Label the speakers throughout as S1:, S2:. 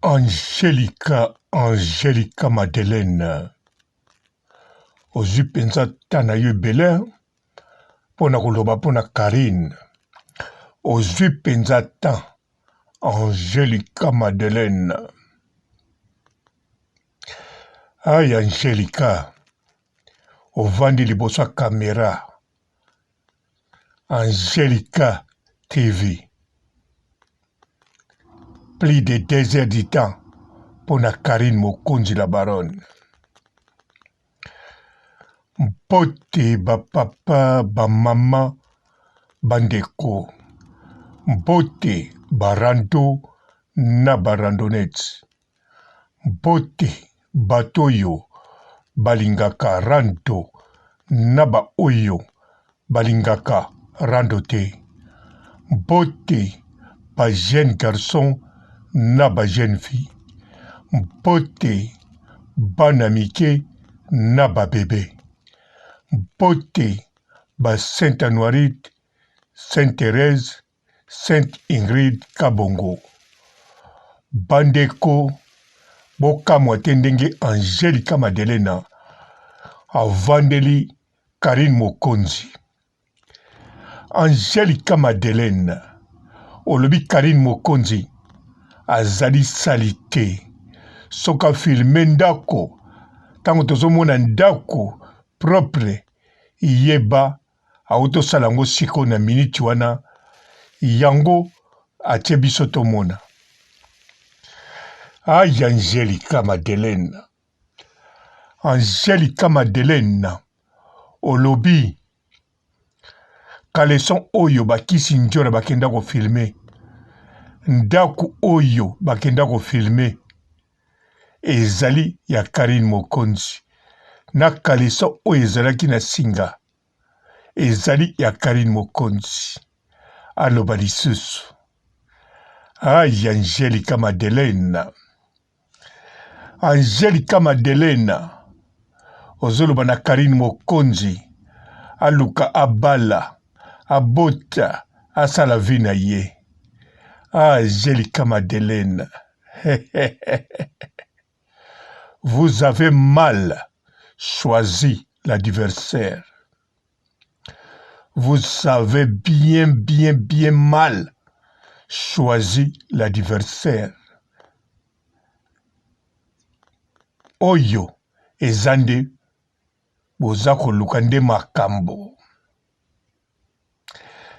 S1: Angelica Madeleine. Ozwi penza tana yo ebele pona koloba pona Karine. Ozwi penza tan Angelica Madeleine. Ay Angelica, ovandi liboso ya caméra. Angelica TV. Plus de 2 heures du temps pour na Karine Mokonzi la baronne. Mpote ba papa, ba mama, bandeko. Mpote barando na barandonette. Mpote batoyo balingaka rando na ba oyo balingaka rando te. Mpote ba jeune garçon na ba jeune fille. Mpote bana mike na ba bébé. Mpote ba Sainte Anoirite, Sainte Thérèse, Sainte Ingrid Kabongo. Bandeko bokamwa te ndenge Angelica Madeleine avandeli Karine Mokonzi. Angelica Madeleine olobi Karine Mokonzi azali salite. Soka filme ndako tango tozomona ndako propre yeba autosala ngo siko na minute wana yango atie biso tomona. Ay Angelica Madeleine. Angelica Madeleine olobi kaleson oyo bakisi njora bakenda ko filme. Ndaku oyo bakenda ko filme ezali ya Karine Mokonzi. Na kaleson oyo ezalaki na singa ezali ya Karine Mokonzi. Aloba lisusu. Ay Angelica Madeleine. Angelica Madeleine ozoloba na Karine Mokonzi aluka abala abota asala vie na ye. Angelica Madeleine. Vous avez mal choisi l'adversaire. Vous avez bien mal choisi l'adversaire. Oyo ezande boza koluka nde makambo.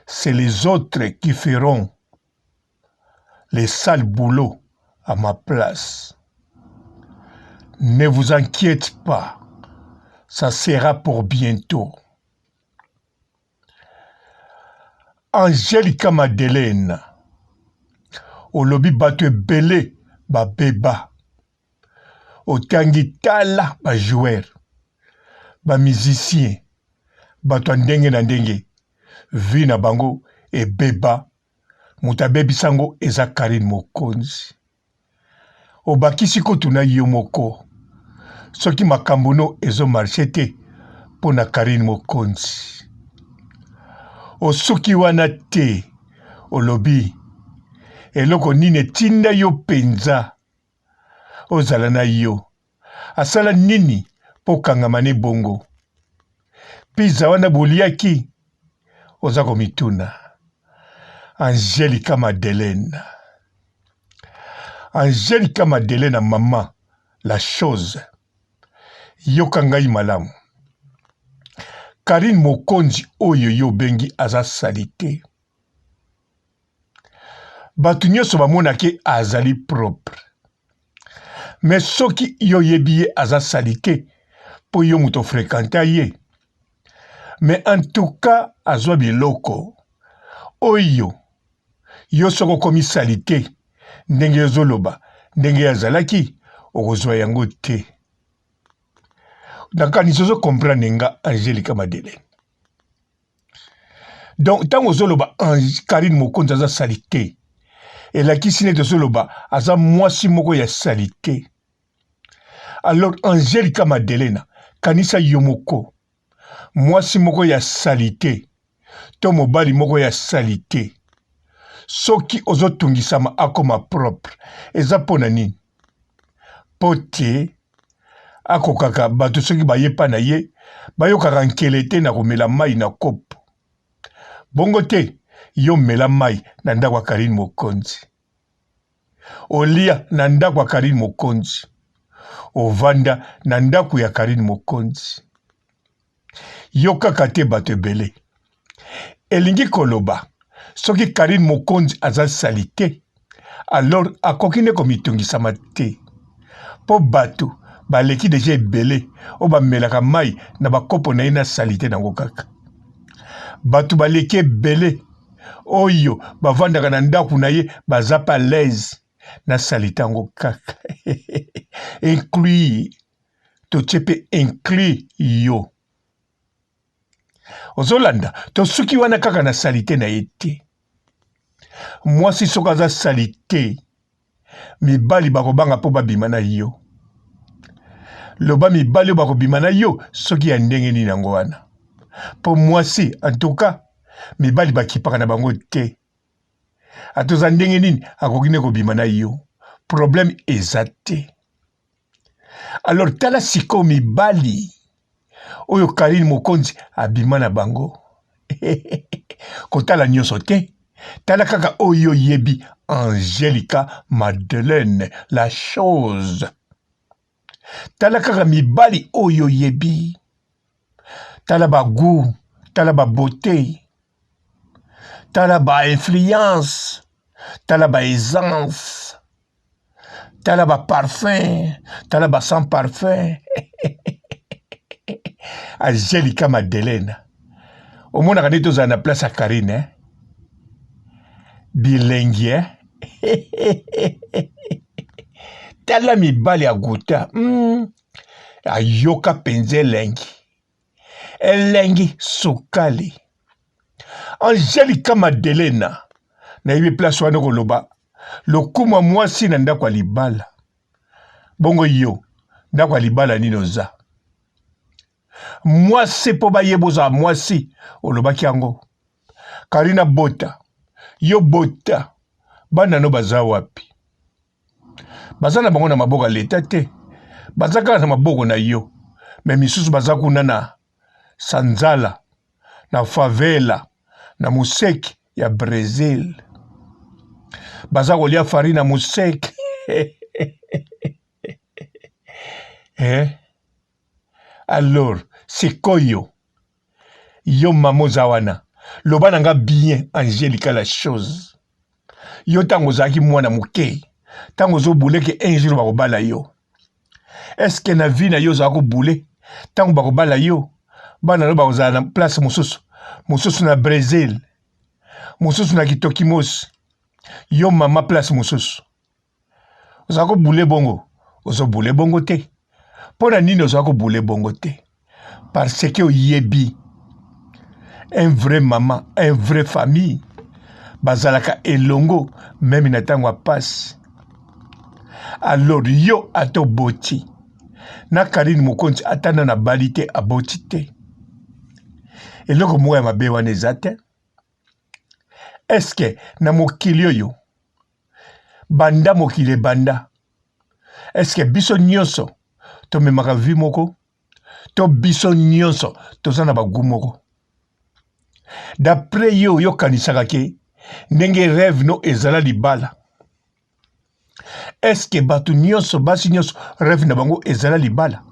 S1: C'est les autres qui feront les sales boulots à ma place. Ne vous inquiétez pas, ça sera pour bientôt. Angelica Madeleine olobi bato ebele babeba. Otangi tala ba joueur, ba musicien, bato ndenge na ndenge, vi na bango ebeba, mutabebi sango eza Karine Mokonzi. Obakisi kotuna yo moko, soki makambo no ezo marché te pona Karine Mokonzi. Osoki wana te, olobi, eloko nine tinda yo penza. Ozala na yo. Asala nini po kangamane bongo. Pizza wana boliaki. Ozako mituna. Angelica Madeleine. Angelica Madeleine maman. La chose. Yokangai malamu. Karine Mokonzi oyo yo bengi aza salite. Batu nyonso bamonaki azali propre. Mais soki yo yebiye aza salite po yo muto fréquenta ye. Mais en tout cas azwa biloko oyo yo soko komi salite ndenge yozoloba ndenge yazalaki okozwa yango te. Nakani sozo comprendre nga Angelica Madeleine. Donc tango zoloba Karine Mokonzi aza salite. Et la kisine de Zoloba, aza mwasi moko ya salite. Alors Angelica Madeleine, kanisa yomoko, mwasi moko ya salite, to mobali moko ya salite. soki ozotungisama akoma propre eza mpona nini mpo te akokaka bato soki bayepa na ye bayokaka nkele te na komela mai na kopo bongo te yo mela mai na ndako ya Karine Mokonzi olia na ndako ya Karine Mokonzi ovanda na ndako ya Karine Mokonzi yo kaka te bato ebele elingi koloba soki Karine Mokonzi aza sali te alors akoki nde komitungisama te mpo bato baleki deja ebele oyo bamelaka mai na bakopo na ye na sali te nango kaka bato baleki ebele oyo bavandaka na ndako na ye baza pa l'aise na sali te yango kaka inclure totie mpe inclure yo ozolanda tosuki wana kaka na sali te na ye te mwasi soki aza sali te mibali bakobanga mpo babima na yo loba mibali oyo bakobima na yo soki ya ndenge nini yango wana mpo mwasi antuka mibali bakipaka na bango te atoza ndenge nini akoki nde kobima na yo problème eza te alors tala sikoyo mibali oyo Karine Mokonzi abima na bango kotala nyonso te tala kaka oyo yebi Angelica Madeleine la chose tala kaka mibali oyo yebi tala ba goût tala ba beauté tala ba influence tala ba aisance tala ba parfum tala ba sans parfum Angelica Madeleine omonaka nde tozala na place ya Karine bilengi tala mibali aguta ayoka mpenza elengi sukali Angelica Madeleine nayebi place wana koloba lokumu ya mwasi na ndako ya libala bongo yo ndako ya libala nini oza mwasi mpo bayeba ozala mwasi olobaki yango Karina bota yo bota bana no baza wapi baza na bango na maboko ya leta te baza kaka na maboko na yo me misusu baza kuna na sanzala na favela na museki ya Brésil baza kolia farine na museki alors sikoyo yo mama oza wana loba na nga bien Angelica la chose yo ntango ozalaki mwana moke ntango ozobuleke un jour bakobala yo eske na vi na yo ozala kobule ntango bakobala yo bana no bakozala na place mosusu na Brésil mosusu na kitokimosi yo mama place mosusu ozala kobule bongo ozobule bongo te mpo na nini ozala kobule bongo te parce que oyebi un vrai maman un vrai famille bazalaka elongo meme na ntango ya pasi alors yo ata oboti na Karine Mokonzi ata na bali te aboti te eloko moko ya mabe wana eza te eske na mokili oyo banda mokili ebanda eske biso nyonso tomemaka vi moko to biso nyonso toza na bagu moko d'après yo yokanisaka ke ndenge rêve no ezala libala eske bato nyonso basi nyonso rêve na bango ezala libala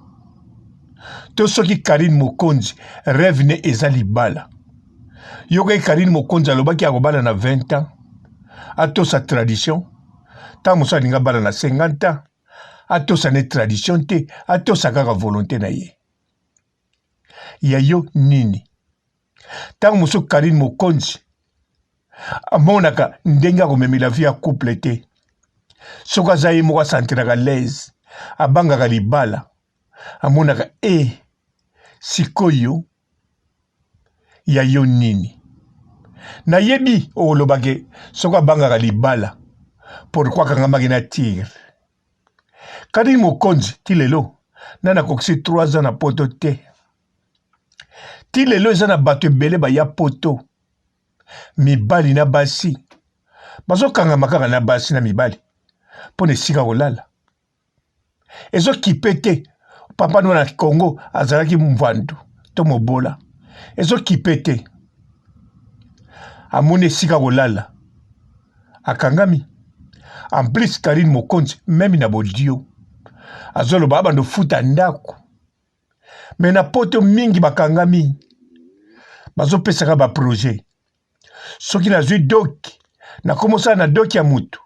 S1: to soki Karine Mokonzi rêve ne eza libala yokai Karine Mokonzi alobaki akobala na 20 ans atosa tradition ntango mosu alinga bala na 50 ans atosa ne tradition te atosa kaka volonté na ye ya yo nini ntango mosu Karine Mokonzi amonaka ndenge akomemela vie ya couple te soki aza ye moko asentiraka l'aise abangaka libala amonaka sikoyo ya yo nini nayebi olobake soki abangaka libala pourkui akangamaki na tire Karine Mokonzi ti lelo nana akokisi 3 ans na poto te ti lelo eza na bato ebele baya poto mibali na basi bazokanga makaka na basi na mibali mpo na esika kolala ezokipe te papa no na Congo azalaki mvandu to mobola ezokipe te amoni esika kolala akangami en plus Karine Mokonzi même na bodio azoloba abando futa ndako me na poto mingi bakangami bazopesaka baprojet soki nazwi doki nakomosala na doki ya mutu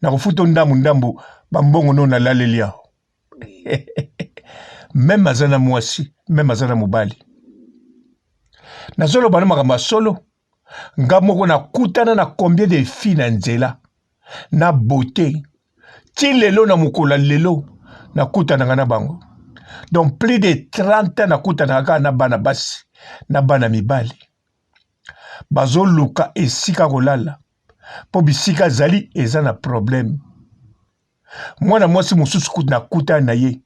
S1: nakofuta ndambu bambongo no nalaleli aho même aza na mwasi même aza na mobali nazoloba na makambo ya solo nga moko nakutana na combien de filles na nzela na beauté ti lelo na mokolo lelo nakutanaka na bango donc plus de 30 ans nakutanaka kaka na bana basi na bana mibali bazoluka esika kolala mpo bisika zali eza na problème mwana mwasi mosusu kutu nakutana na ye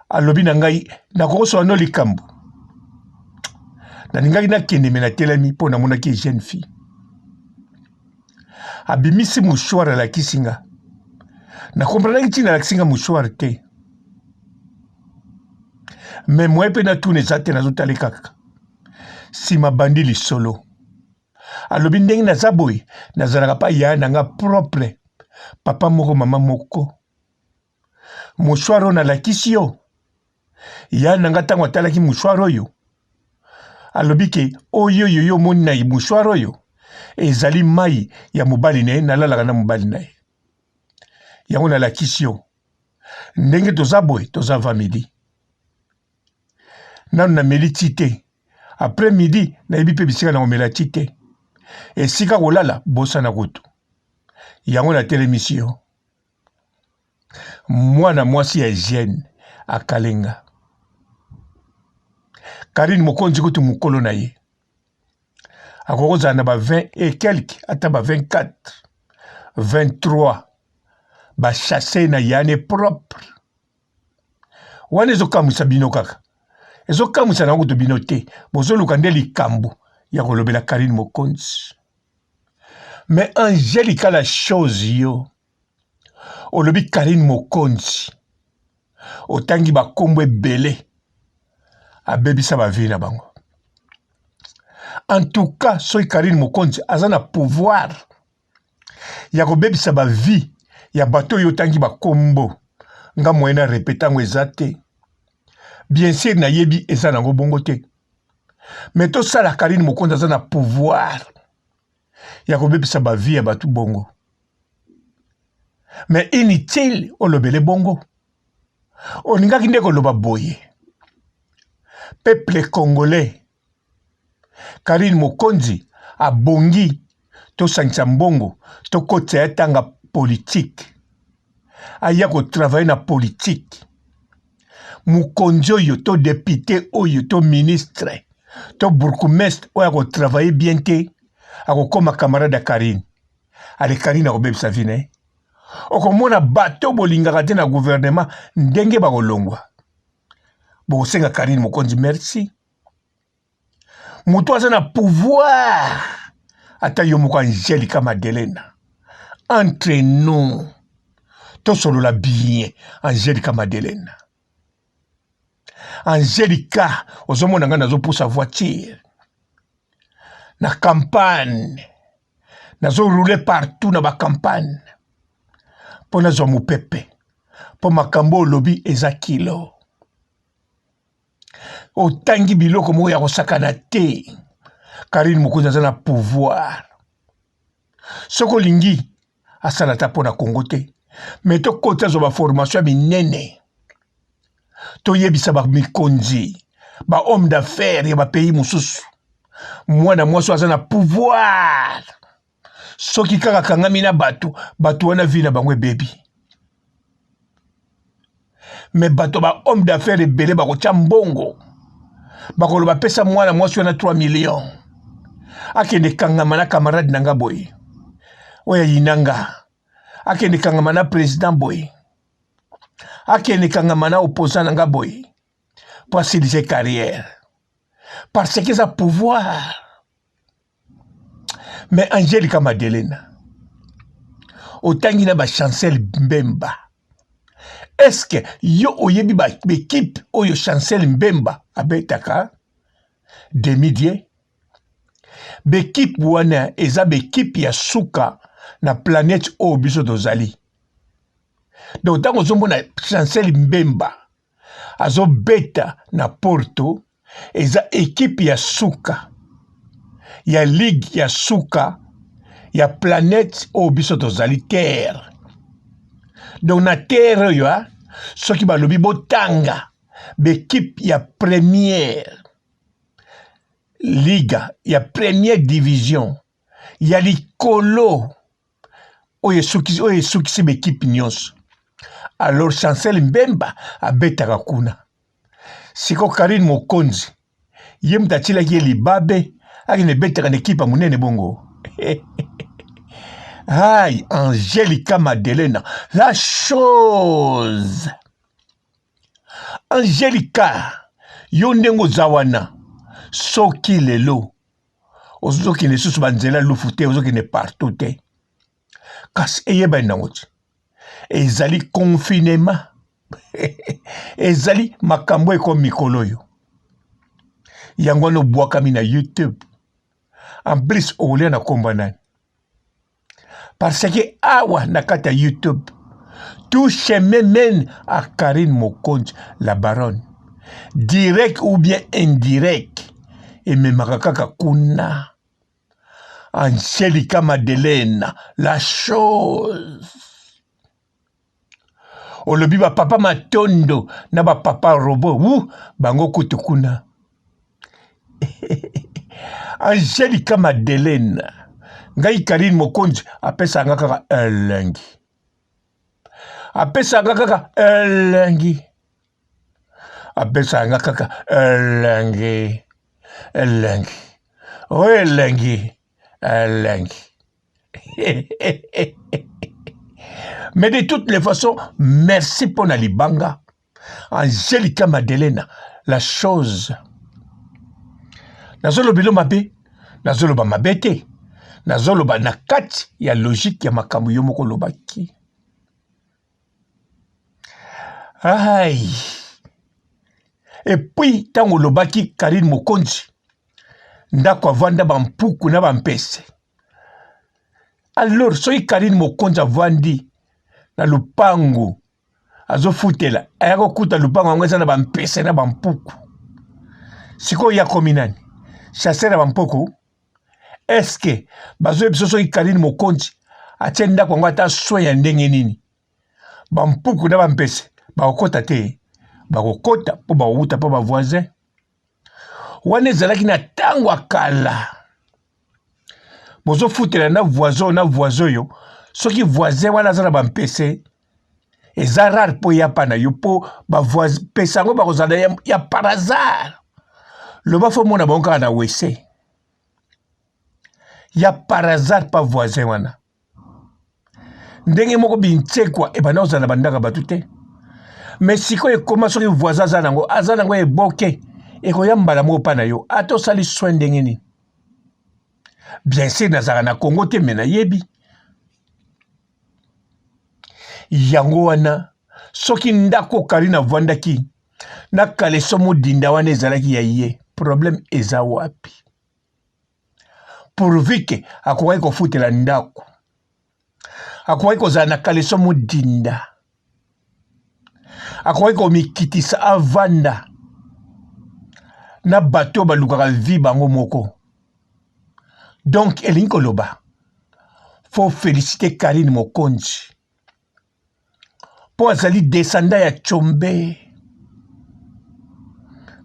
S1: alobi na ngai nakokosola no likambo nalingaki nakende me natelemi mpo namonaki jeune fille abimisi mouchoir alakisi nga nakomprenaki ntina alakisi nga mouchoir te me moye mpe natuna eza te nazotali kaka nsima bandi lisolo alobi ndenge naza boye nazalaka pa yaya na nga propre papa moko mama moko mouchoir oyo nalakisi yo yaya na nga ntango atalaki mouchoir oyo alobi ke oyo yo moni na mouchoir oyo ezali mai ya mobali na ye nalalaka na mobali na ye yango nalakisi yo ndenge toza boye toza va midi nanu nameli ti te après midi nayebi mpe bisika na komela ti te esika kolala bosana kutu yango natelemisi yo mwana mwasi ya jeune akalenga Karine Mokonzi kutu mokolo na ye akokozala na ba 20 et quelque ata ba 24 23 bachasse na yane propre wana ezokamwisa bino kaka ezokamwisa nango kutu bino te bozoluka nde likambo ya kolobela Karine Mokonzi mais angélika la chose yo olobi Karine Mokonzi otangi bakombo ebele abebisa bavie na bango en tout cas soki Karine Mokonzi aza na pouvoir ya kobebisa bavie ya bato oyo otangi bakombo nga moye na repete yango eza te bien sûr nayebi eza nango bongo te mais tosala Karine Mokonzi aza na pouvoir ya kobebisa bavie ya bato bongo mais inutile olobele bongo olingaki nde koloba boye peuple congolais Karine Mokonzi abongi tosangisa mbongo tokotisa ya tanga politique aya kotravaille na politique mokonzi oyo to député oyo to ministre to bourgmestre oyo akotravaille bien te akokoma camarade ya Karine ale Karine akobebisa vi na ye okomona bato bolingaka te na gouvernement ndenge bakolongwa bokosenga Karine Mokonzi merci moto aza na pouvoir ata yo moko Angélika Madelena entre nous tosolola bien Angélika Madelena Angélika ozomona nga nazopusa voiture na campagne nazorouler partout na bacampagne mpo nazwa mopepe mpo makambo olobi eza kilo otangi biloko moko ya kosakana te Karine Mokonzi aza na pouvoir soki olingi asala ata mpo na Congo te me tokota azwa baformation ya minene toyebisa bamikonzi bahomme d'affaires ya bapays mosusu mwana mwasi aza na pouvoir soki kaka kangami na bato wana vi na bango ebebi me bato bahomme d'affaires ebele bakotya mbongo bakoloba pesa mwana mwasi wana 3 millions akende kangama na camarade nanga boye oya yinanga akende kangama na président boye akende kangama na opposant nanga boye po asilise carrière parce que eza pouvoir Mais Angelica Madelena, otangi na ba Chancel Mbemba. Est-ce que yo oyebi ba équipe oyo Chancel Mbemba abetaka demidie? L'équipe wana eza l'équipe ya suka na planète o biso dozali. Donc tango zomona Chancel Mbemba azo beta na Porto eza équipe ya suka ya ligue ya suka ya planète o biso dozali terre. Donc na terre yo soki balobi botanga l'équipe ya première Liga, il y a première division, il y a l'Icolo, où il y a l'équipe Nyos. Alors, Chancel Mbemba a beta kuna. Siko Karine Mokonzi, yem tatila ki libabe, a une beta une équipe à monene bongo. Aïe, Angelica Madelena, la chose. Angelica, yondengo zawana. Soki lelo ozoki ne susu banzela lufute ozoki ne partout te kasi eyeba nangoti ezali confinement ezali makambo eko mikolo yo yango no bwakami na YouTube en plus olia na komba nani parce que awa na kata YouTube tout chemin mène à Karine Mokonzi la baronne direct ou bien indirect et même Makaka kuna Angelica Madelena la chose olobi ba papa matondo na ba papa robot ou bango kutukuna Angelica Madelena ngai Karine Mokonzi apesa ngaka elengi apesa ngaka elengi apesa ngaka elengi elengi o elengi elengi mais de toutes les façons merci pour na libanga Angelica Madelena la chose nazolo bilo mabe nazolo ba mabete nazolo ba nakati ya logique ya makambo yo moko lobaki aïe. Et puis, tant que lobaki Karine Mokonzi, ndako avanda bampuku na bampese. Alors, soki Karine Mokonzi avandi na lupango, azo futela, ayako kuta lupango angweza na bampese na bampuku. Siko ya kominani, chasse na bampuku, est-ce que, bazo ebiso soki Karine Mokonzi, atie ndako angwata soya ndenge nini? Bampuku na bampese, bakokota te. Bakokota po bawuta po ba voisin wana ezalaki na tango akala bozo futela na voisin yo soki voisin wana aza na bampese eza rare po ya pana yo po ba voisin pesa yango bakozala ya par hasard loba fo mona bango kaka na wese ya par hasard pa voisin wana ndenge moko bintsekwa ebana ozala bandaka batu te mais si ko ekoma soki voisin aza nango eboke ekoyambala moko pa na yo ata osali soin ndenge nini bien sûr nazala na Congo te me nayebi yango wana soki ndako Karine avandaki na kaleso modinda wana ezalaki ya ye problème eza wapi pourvu ke akokaki kofutela ndako akokaki kozala na kaleso modinda akoki komikitisa avanda na bato balukaka vi bango moko donc elingi koloba faut féliciter Karine Mokonzi po azali descendant ya Tchombe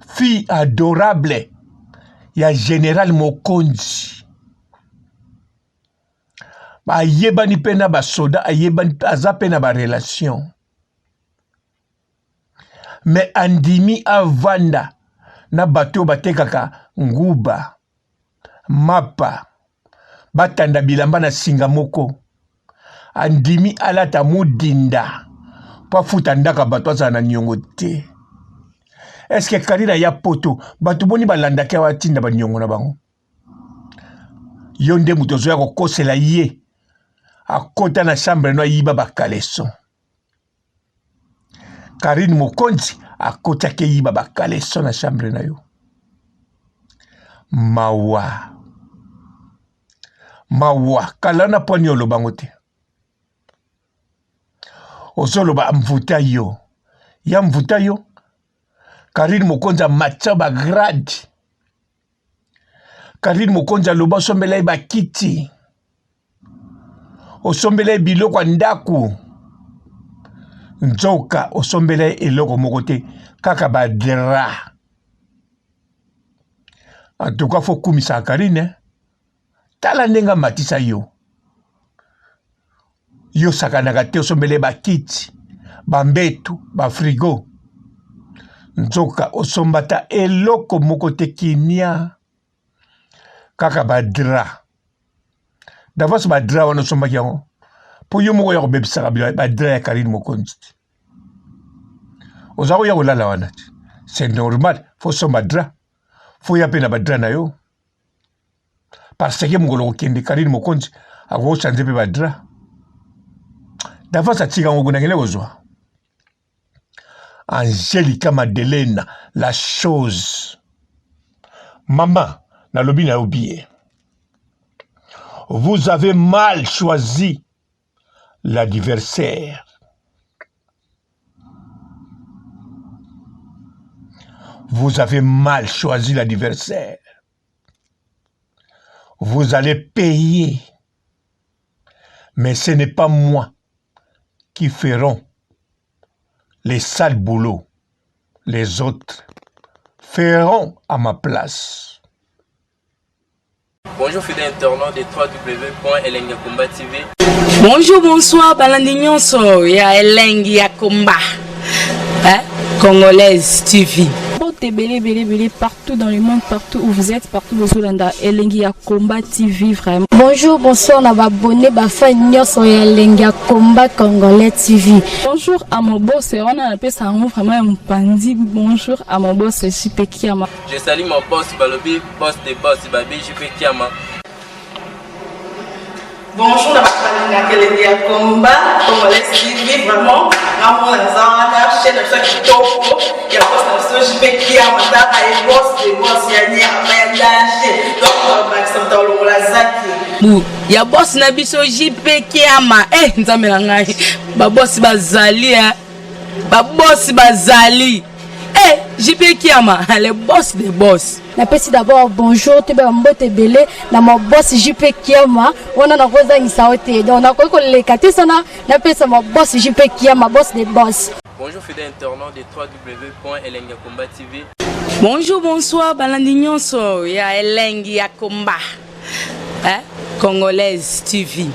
S1: fille adorable ya général Mokonzi ayebani mpe na basoda ayebani aza mpe na barelation mais andimi avanda na bato batekaka nguba mapa batanda bilamba na singa moko andimi alata modinda po afuta ndaka bato azala na niongo te est-ce que Karine ya poto bato boni balandaki awa tinda baniongo na bango yo nde moto ozoya kokosela ye akota na chambre no ayiba bakaleson. Karine Mokonzi akotaki yiba bakaleson na chambre na yo. Mawa kalana poni olobango te. Ozoloba mvuta yo. Ya mvuta yo. Karine Mokonzi matcha ba grade. Karine Mokonzi aloba osombela ba kiti. Osombela biloko ndaku. Nzoka osombela eloko moko te kaka ba dra. En tout cas, faut kumisa Karine. Tala nenga matisa yo. Yo sakanaka te osombele ba kiti, ba mbetu, ba frigo. Nzoka osombata eloko moko te kinia. Kaka ba dra. Davos ba dra wana osombaki yango. Po yo moko ya kobebisaka ba dra ya Karine Mokonzi. Ozako ya kolala wana. C'est normal. Faut somba dra. Faut ya pe na ba dra na yo. Parce que mongolo kende Karine Mokonzi ako chanze pe ba dra. Davos atika ngo ngene kozwa. Angelica Madeleine, la chose. Maman, na lobi na oublié. Vous avez mal choisi l'adversaire. Vous avez mal choisi l'adversaire. Vous allez payer. Mais ce n'est pas moi qui feront les sales boulots. Les autres feront à ma place.
S2: Bonjour fidèles internautes de www.elengiakomba TV.
S3: Bonjour, bonsoir, balandi nyonso ya Elengi ya Komba. Congolaise TV.
S4: Belé partout dans le monde, partout où vous êtes, partout où vous êtes, Elengi ya Komba TV vraiment.
S5: Bonjour, bonsoir, na abonné ba fan nyonso ya Elengi ya Komba Congolais TV.
S4: Bonjour à mon boss, on a appelé ça vraiment un pandi. Bonjour à mon boss, JP Kiama.
S2: Je salue mon boss Balobi, boss de boss Babi, JP Kiama.
S3: Bonjour à la Elengi ya Komba Congolais TV vraiment. Maman Zana, chaîne de chaque topo, il y a boss de JP Kiama, et boss de boss yani a danger. Donc Maxime Tolo la zaki. Ya boss na biso JP Kiama. Nzambe na ngai. Ba boss bazali ba boss bazali. JP Kiama, le boss des boss.
S5: Napesi d'abord bonjour, te ba mbote belé na mon boss JP Kiama. On a rosa isaote. Donc na ko le katisa na napesa mon boss JP Kiama, boss des boss.
S2: Bonjour fidèles internautes de www.elengiakomba TV.
S3: Bonjour, bonsoir, balandi nyonso ya Elengi ya Komba. Congolaise TV.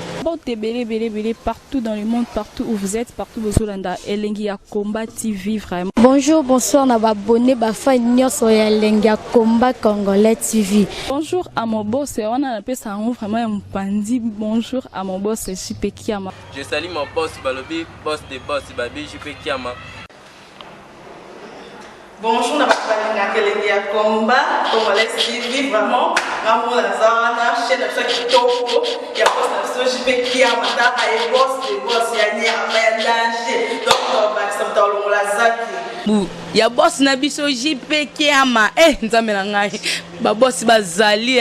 S4: Belé partout dans le monde, partout où vous êtes, partout où vous êtes, Elengi ya Komba TV vraiment.
S5: Bonjour, bonsoir, na abonné ba fan nyonso ya Elengi ya Komba Congolais TV.
S4: Bonjour à mon boss, on a appelé ça vraiment un pandi. Bonjour à mon boss, JP Kiama.
S2: Je salue mon boss Balobi, boss de boss Babi, JP Kiama.
S3: Bonjour à Elengi ya Komba Congolais TV vraiment. Maman Zana, chaîne de chaque topo, il y a boss de JP Kiama, et boss de boss yani a danger. Donc Maxime Tolo la zaki. Ya boss na biso JP Kiama. Nzambe na ngai. Ba boss bazali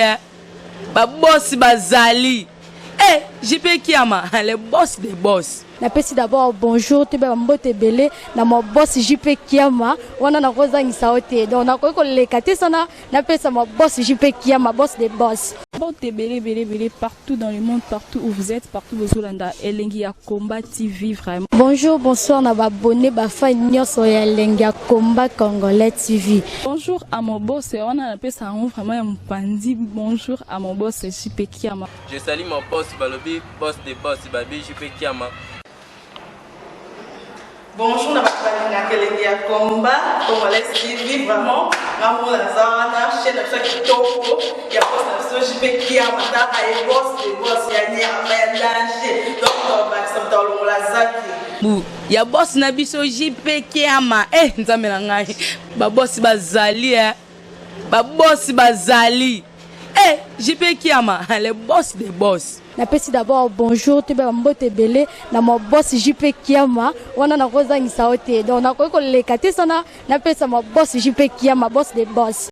S3: ba boss bazali. JP Kiama, le boss des boss.
S5: Napesi d'abord bonjour, te ba mbote belé na mon boss JP Kiama. On a rosa isaote. Donc na ko le katisa na napesa mon boss JP Kiama, boss des boss.
S4: Belé partout dans le monde, partout où vous êtes, partout où vous êtes, Elengi ya Komba TV vraiment.
S5: Bonjour, bonsoir, na abonné ba fan nyonso ya Elengi ya Komba Congolais TV.
S4: Bonjour à mon boss, on a appelé ça vraiment un pandi. Bonjour à mon boss, JP Kiama.
S2: Je salue mon boss Balobi, boss de boss Babi, JP Kiama.
S3: Bonjour à Elengi ya Komba Congolais TV vraiment. Maman Zana, chaîne de chaque topo, il y a boss de JP Kiama, et boss de boss yani a danger. Donc Maxime Tolo la zaki. Ya boss na biso JP Kiama. Nzambe na ngai. Ba boss bazali ba boss bazali. JP Kiama, le boss des boss.
S5: Napesi d'abord bonjour te ba mbote belé na mo boss JP Kiama wana na koza ngisa ote donc na ko lekate sana napesa mo boss JP Kiama boss des boss.